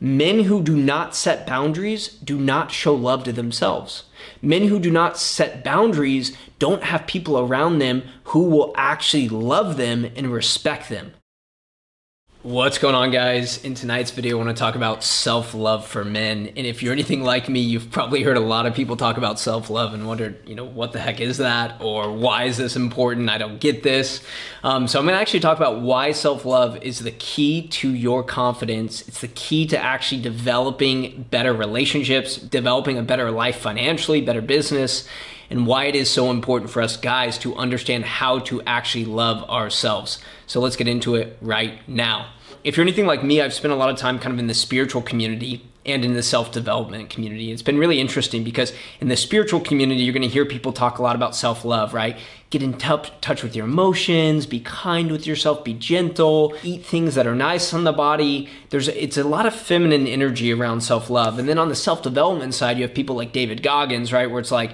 Men who do not set boundaries do not show love to themselves. Men who do not set boundaries don't have people around them who will actually love them and respect them. What's going on, guys? In tonight's video, I want to talk about self-love for men. And if you're anything like me, you've probably heard a lot of people talk about self-love and wondered, what the heck is that? Or why is this important? I don't get this. So I'm going to actually talk about why self-love is the key to your confidence. It's the key to actually developing better relationships, developing a better life financially, better business, and why it is so important for us guys to understand how to actually love ourselves. So let's get into it right now. If you're anything like me, I've spent a lot of time kind of in the spiritual community and in the self-development community. It's been really interesting because in the spiritual community, you're gonna hear people talk a lot about self-love, right? Get in touch with your emotions, be kind with yourself, be gentle, eat things that are nice on the body. It's a lot of feminine energy around self-love. And then on the self-development side, you have people like David Goggins, right? Where it's like,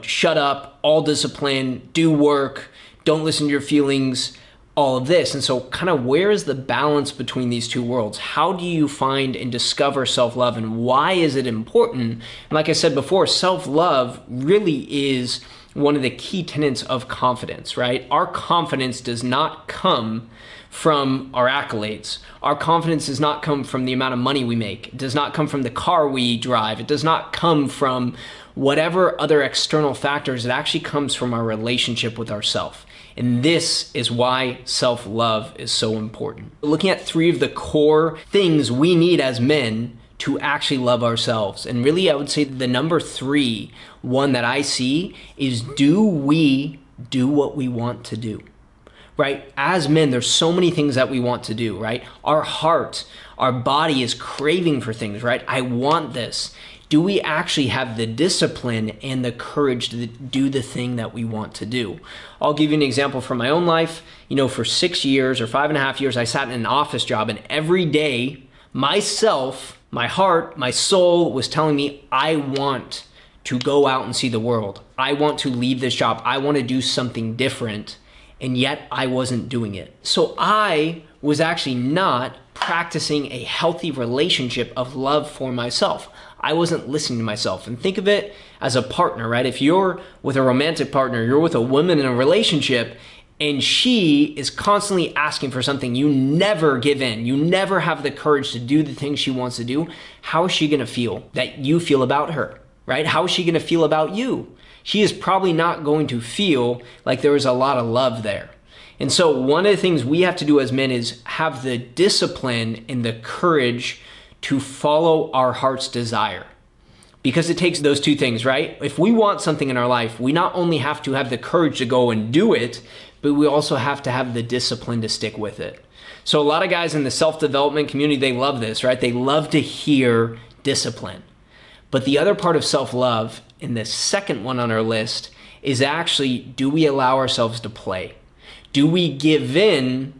shut up, all discipline, do work, don't listen to your feelings, all of this. And so kind of where is the balance between these two worlds? How do you find and discover self-love, and why is it important? And like I said before, self-love really is one of the key tenets of confidence, right? Our confidence does not come from our accolades. Our confidence does not come from the amount of money we make. It does not come from the car we drive. It does not come from whatever other external factors. It actually comes from our relationship with ourselves. And this is why self-love is so important. Looking at 3 of the core things we need as men to actually love ourselves. And really, I would say the number 3 one that I see is, do we do what we want to do? Right? As men, there's so many things that we want to do, right? Our heart, our body is craving for things, right? I want this. Do we actually have the discipline and the courage to do the thing that we want to do? I'll give you an example from my own life. For 6 years or 5.5 years, I sat in an office job, and every day myself, my heart, my soul was telling me, I want to go out and see the world. I want to leave this job. I want to do something different. And yet I wasn't doing it. So I was actually not practicing a healthy relationship of love for myself. I wasn't listening to myself. And think of it as a partner, right? If you're with a romantic partner, you're with a woman in a relationship, and she is constantly asking for something, you never give in. You never have the courage to do the things she wants to do. How is she gonna feel that you feel about her, right? How is she gonna feel about you? She is probably not going to feel like there is a lot of love there. And so one of the things we have to do as men is have the discipline and the courage to follow our heart's desire. Because it takes those 2 things, right? If we want something in our life, we not only have to have the courage to go and do it, but we also have to have the discipline to stick with it. So a lot of guys in the self-development community, they love this, right? They love to hear discipline. But the other part of self-love, and the second one on our list, is actually, do we allow ourselves to play? Do we give in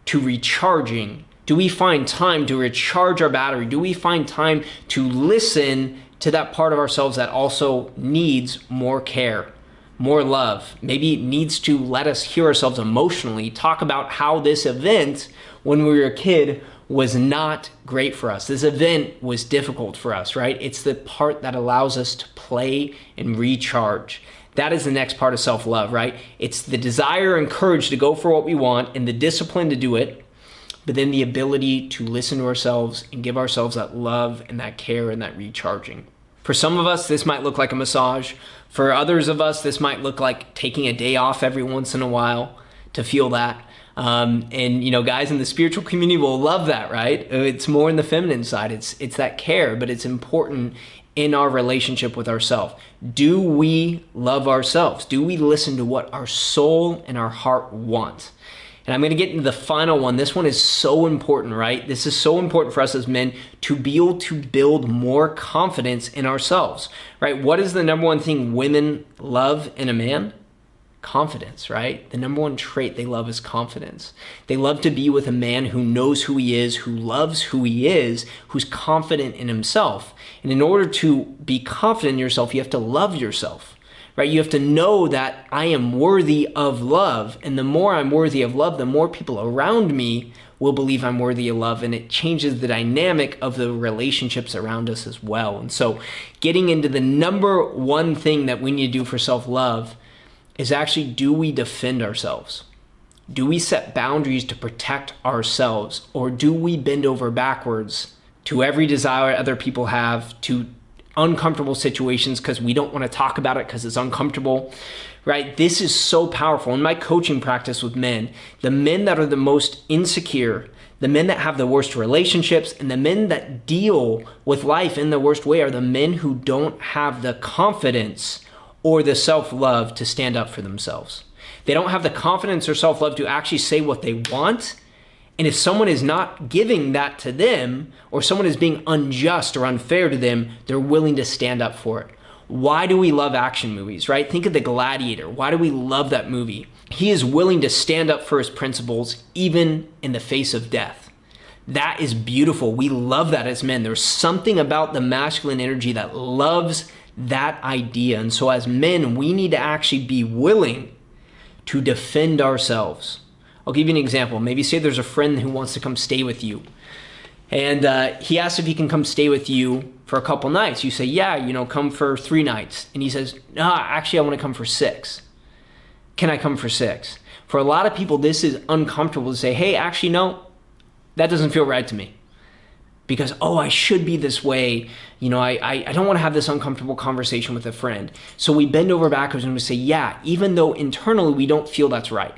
to recharging? Do we find time to recharge our battery? Do we find time to listen to that part of ourselves that also needs more care, more love? Maybe it needs to let us hear ourselves emotionally, talk about how this event when we were a kid was not great for us. This event was difficult for us, right? It's the part that allows us to play and recharge. That is the next part of self-love, right? It's the desire and courage to go for what we want and the discipline to do it, but then the ability to listen to ourselves and give ourselves that love and that care and that recharging. For some of us, this might look like a massage. For others of us, this might look like taking a day off every once in a while to feel that. And guys in the spiritual community will love that, right? It's more in the feminine side. It's that care, but it's important in our relationship with ourselves. Do we love ourselves? Do we listen to what our soul and our heart want? And I'm gonna get into the final one. This one is so important, right? This is so important for us as men to be able to build more confidence in ourselves, right? What is the number 1 thing women love in a man? Confidence, right? The number 1 trait they love is confidence. They love to be with a man who knows who he is, who loves who he is, who's confident in himself. And in order to be confident in yourself, you have to love yourself, right? You have to know that I am worthy of love. And the more I'm worthy of love, the more people around me will believe I'm worthy of love, and it changes the dynamic of the relationships around us as well. And so getting into the number one thing that we need to do for self-love is actually, do we defend ourselves? Do we set boundaries to protect ourselves, or do we bend over backwards to every desire other people have, to uncomfortable situations because we don't want to talk about it because it's uncomfortable, right? This is so powerful. In my coaching practice with men, the men that are the most insecure, the men that have the worst relationships, and the men that deal with life in the worst way are the men who don't have the confidence or the self-love to stand up for themselves. They don't have the confidence or self-love to actually say what they want. And if someone is not giving that to them, or someone is being unjust or unfair to them, they're willing to stand up for it. Why do we love action movies, right? Think of The Gladiator. Why do we love that movie? He is willing to stand up for his principles, even in the face of death. That is beautiful. We love that as men. There's something about the masculine energy that loves that idea. And so as men, we need to actually be willing to defend ourselves. I'll give you an example. Maybe say there's a friend who wants to come stay with you, and he asks if he can come stay with you for a couple nights. You say, yeah, come for 3 nights. And he says, no, actually I want to come for 6. Can I come for 6? For a lot of people, this is uncomfortable to say, hey, actually, no, that doesn't feel right to me. Because, I should be this way. I don't want to have this uncomfortable conversation with a friend. So we bend over backwards and we say, yeah, even though internally we don't feel that's right.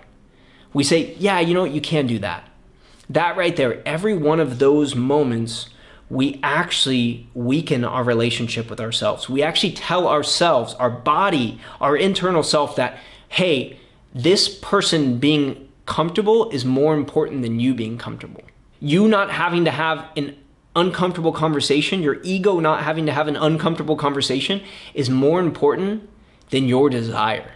We say, yeah, you can do that. That right there, every one of those moments, we actually weaken our relationship with ourselves. We actually tell ourselves, our body, our internal self that, hey, this person being comfortable is more important than you being comfortable. You not having to have an uncomfortable conversation, your ego not having to have an uncomfortable conversation is more important than your desire.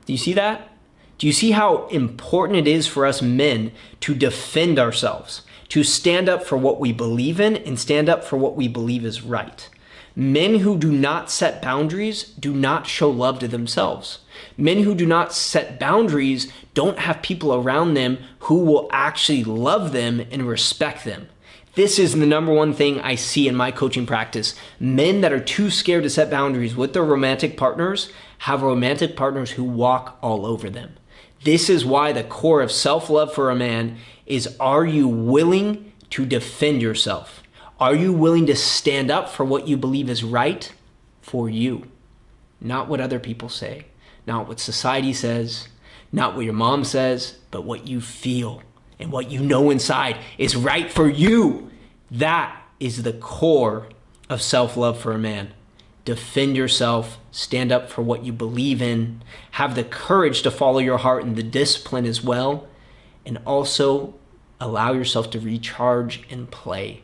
Do you see that? Do you see how important it is for us men to defend ourselves, to stand up for what we believe in and stand up for what we believe is right? Men who do not set boundaries do not show love to themselves. Men who do not set boundaries don't have people around them who will actually love them and respect them. This is the number one thing I see in my coaching practice. Men that are too scared to set boundaries with their romantic partners have romantic partners who walk all over them. This is why the core of self-love for a man is, are you willing to defend yourself? Are you willing to stand up for what you believe is right for you? Not what other people say, not what society says, not what your mom says, but what you feel and what you know inside is right for you. That is the core of self-love for a man. Defend yourself, stand up for what you believe in, have the courage to follow your heart and the discipline as well, and also allow yourself to recharge and play.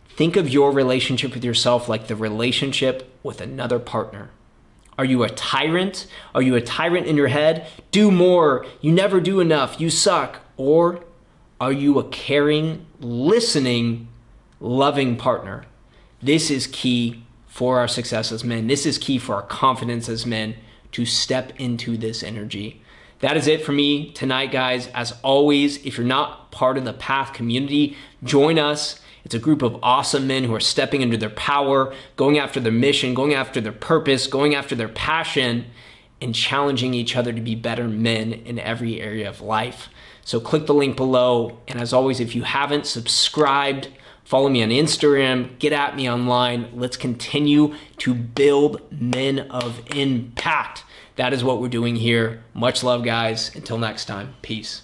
Think of your relationship with yourself like the relationship with another partner. Are you a tyrant? Are you a tyrant in your head? Do more, you never do enough, you suck. Or are you a caring, listening, loving partner? This is key for our success as men. This is key for our confidence as men, to step into this energy. That is it for me tonight, guys. As always, if you're not part of the Path community, join us. It's a group of awesome men who are stepping into their power, going after their mission, going after their purpose, going after their passion, and challenging each other to be better men in every area of life. So click the link below. And as always, if you haven't subscribed, follow me on Instagram, get at me online. Let's continue to build men of impact. That is what we're doing here. Much love, guys. Until next time, peace.